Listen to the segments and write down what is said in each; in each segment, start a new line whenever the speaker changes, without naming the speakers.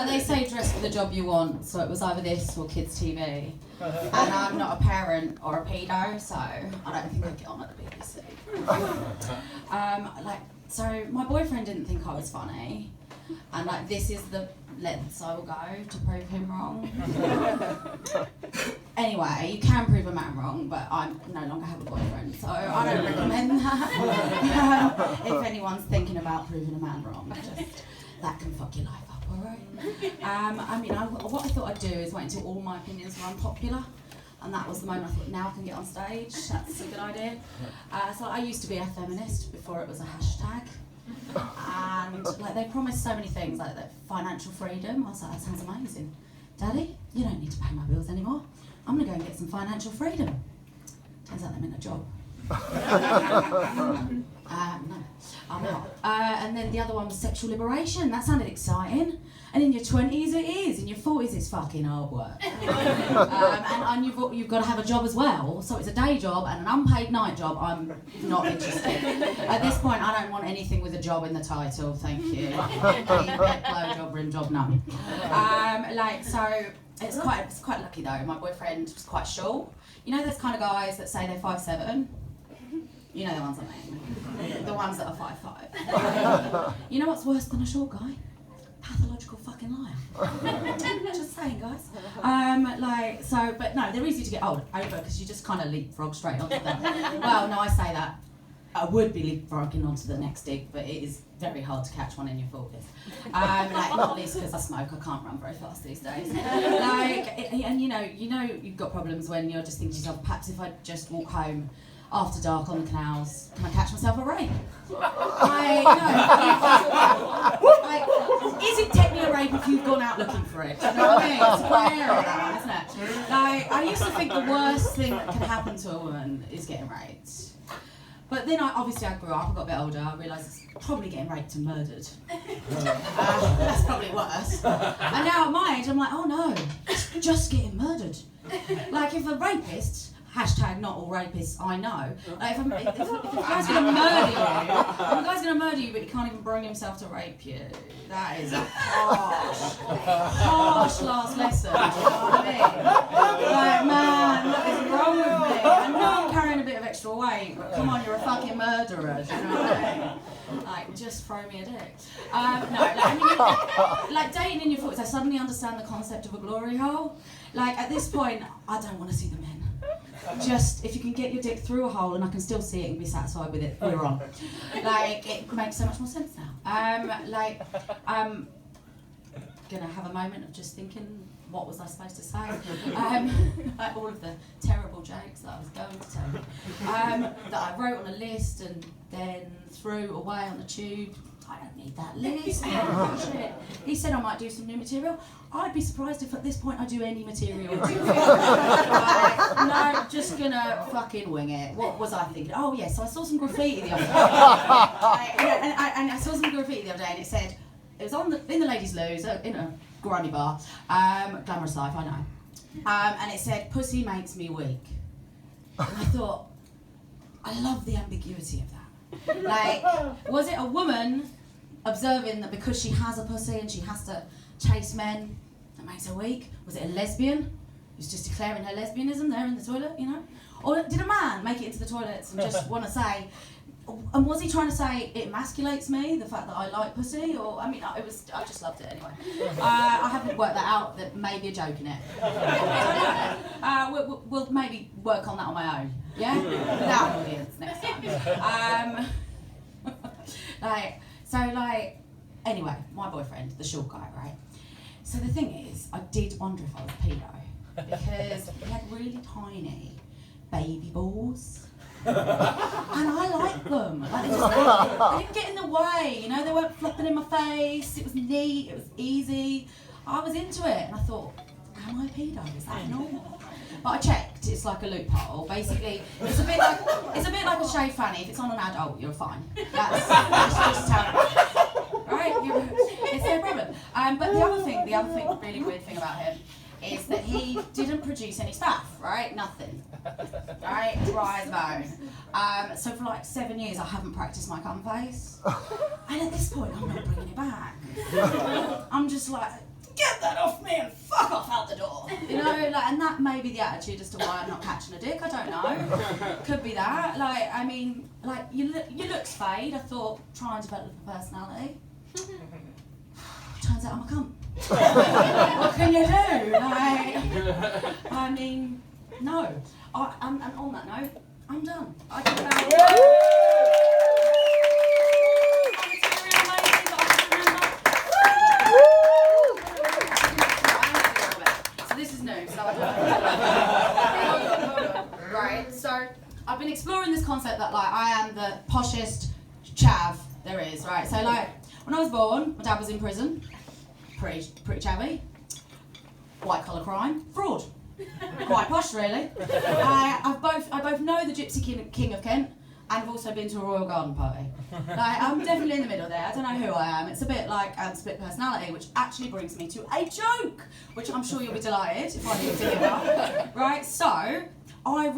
they say dress for the job you want, so it was either this or kids TV. And I'm not a parent or a pedo, so I don't think I'd get on at the BBC. So my boyfriend didn't think I was funny, and like this is the lengths I will go to prove him wrong. Anyway, you can prove a man wrong, but I no longer have a boyfriend, so I don't recommend that. If anyone's thinking about proving a man wrong, just that can fuck your life up, alright? What I thought I'd do is wait until all my opinions were unpopular, and that was the moment I thought, now I can get on stage, that's a good idea. So I used to be a feminist before it was a hashtag. And like they promised so many things, like that financial freedom. I was like, that sounds amazing. Daddy, you don't need to pay my bills anymore. I'm gonna go and get some financial freedom. Turns out they meant a job. No, I'm not. And then the other one was sexual liberation. That sounded exciting. And in your 20s it is, in your 40s it's fucking hard work. And you've got to have a job as well. So it's a day job and an unpaid night job. I'm not interested. At this point I don't want anything with a job in the title, thank you. Blow job, rim job, no. So it's quite lucky though. My boyfriend was quite short. You know those kind of guys that say they're 5'7"? You know the ones I mean. The ones that are 5'5". You know what's worse than a short guy? Pathological fucking liar. Just saying, guys. But no, they're easy to get over because you just kind of leapfrog straight onto them. Well, no, I say that. I would be leapfrogging onto the next dig, but it is very hard to catch one in your 40s. Not least because I smoke, I can't run very fast these days. And you know you've got problems when you're just thinking to yourself, perhaps if I just walk home after dark on the canals, can I catch myself a rape? Is it technically a rape if you've gone out looking for it? Do you know what I mean? It's a grey area, that one, isn't it? I used to think the worst thing that can happen to a woman is getting raped. But then I grew up, I got a bit older, I realised it's probably getting raped and murdered. That's probably worse. And now at my age, I'm like, oh no, it's just getting murdered. Like if a rapist, hashtag not all rapists I know, like if a guy's going to murder you, but he can't even bring himself to rape you, that is a harsh last lesson, do you know what I mean? Like, man, what is wrong with me? I know I'm carrying a bit of extra weight, but come on, you're a fucking murderer, do you know what I mean? Like, just throw me a dick. Dating in your 40s, I suddenly understand the concept of a glory hole. Like, at this point, I don't want to see the men. Just, if you can get your dick through a hole and I can still see it and be satisfied with it, we're on. Like, it makes so much more sense now. I'm gonna have a moment of just thinking, what was I supposed to say? Like all of the terrible jokes that I was going to tell, that I wrote on a list and then threw away on the tube. I don't need that list. Shit. He said I might do some new material. I'd be surprised if at this point I do any material. No, just gonna fucking wing it. What was I thinking? Oh yeah, so I saw some graffiti the other day. And I saw some graffiti the other day and it said, it was in the ladies' loos, in a grimy bar, glamorous life, I know. And it said, pussy makes me weak. And I thought, I love the ambiguity of that. Like, was it a woman observing that because she has a pussy and she has to chase men, that makes her weak? Was it a lesbian who's just declaring her lesbianism there in the toilet, you know? Or did a man make it into the toilets and just want to say, and was he trying to say it emasculates me, the fact that I like pussy? Or, I just loved it anyway. I haven't worked that out, there may be a joke in it. We'll maybe work on that on my own, yeah? Without an audience next time. Anyway, my boyfriend, the short guy, right? So the thing is, I did wonder if I was a pedo, because he had really tiny baby balls. And I like them. Like they didn't get in the way, you know, they weren't flopping in my face, it was neat, it was easy. I was into it and I thought, am I a pedo? Is that normal? But I checked, it's like a loophole. Basically, it's a bit like a shaved fanny. If it's on an adult, you're fine. That's just how it is. Right? It's no problem. But the other thing, really weird thing about him is that he didn't produce any stuff, right? Nothing. Right? Dry as a bone. So for like 7 years I haven't practiced my cum face. And at this point I'm not bringing it back. I'm just like, get that off me and fuck off out the door. You know, like, and that may be the attitude as to why I'm not catching a dick. I don't know. Could be that. Like, I mean, like your looks fade. I thought try and develop a personality. Turns out I'm a cunt. What can you do? Like, I mean, no. And on that note, I'm done. I think so this is new, so I don't. Right, so I've been exploring this concept that like I am the poshest chav there is, right? So like when I was born, my dad was in prison. Pretty chavvy. White collar crime, fraud. Quite posh, really. I both know the Gypsy King of Kent, and I've also been to a royal garden party. Like, I'm definitely in the middle there. I don't know who I am. It's a bit like split personality, which actually brings me to a joke, which I'm sure you'll be delighted if I need to give up. Right. So I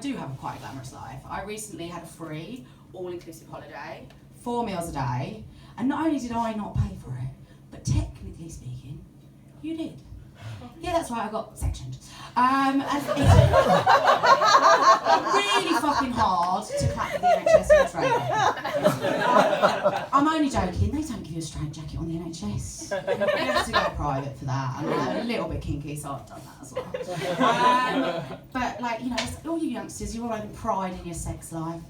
do have quite a glamorous life. I recently had a free, all-inclusive holiday, 4 meals a day, and not only did I not pay for it, but technically speaking, you did. Yeah, that's right, I got sectioned. And it's really fucking hard to clap with the NHS in Australia. I'm only joking, they don't give you a straitjacket on the NHS. You have to go private for that, and I'm a little bit kinky, so I've done that as well. But like, you know, all you youngsters, you're all having pride in your sex life.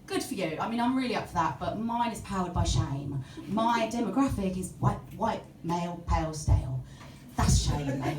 Good for you. I mean, I'm really up for that, but mine is powered by shame. My demographic is white, male, pale, stale. That's shame, mate.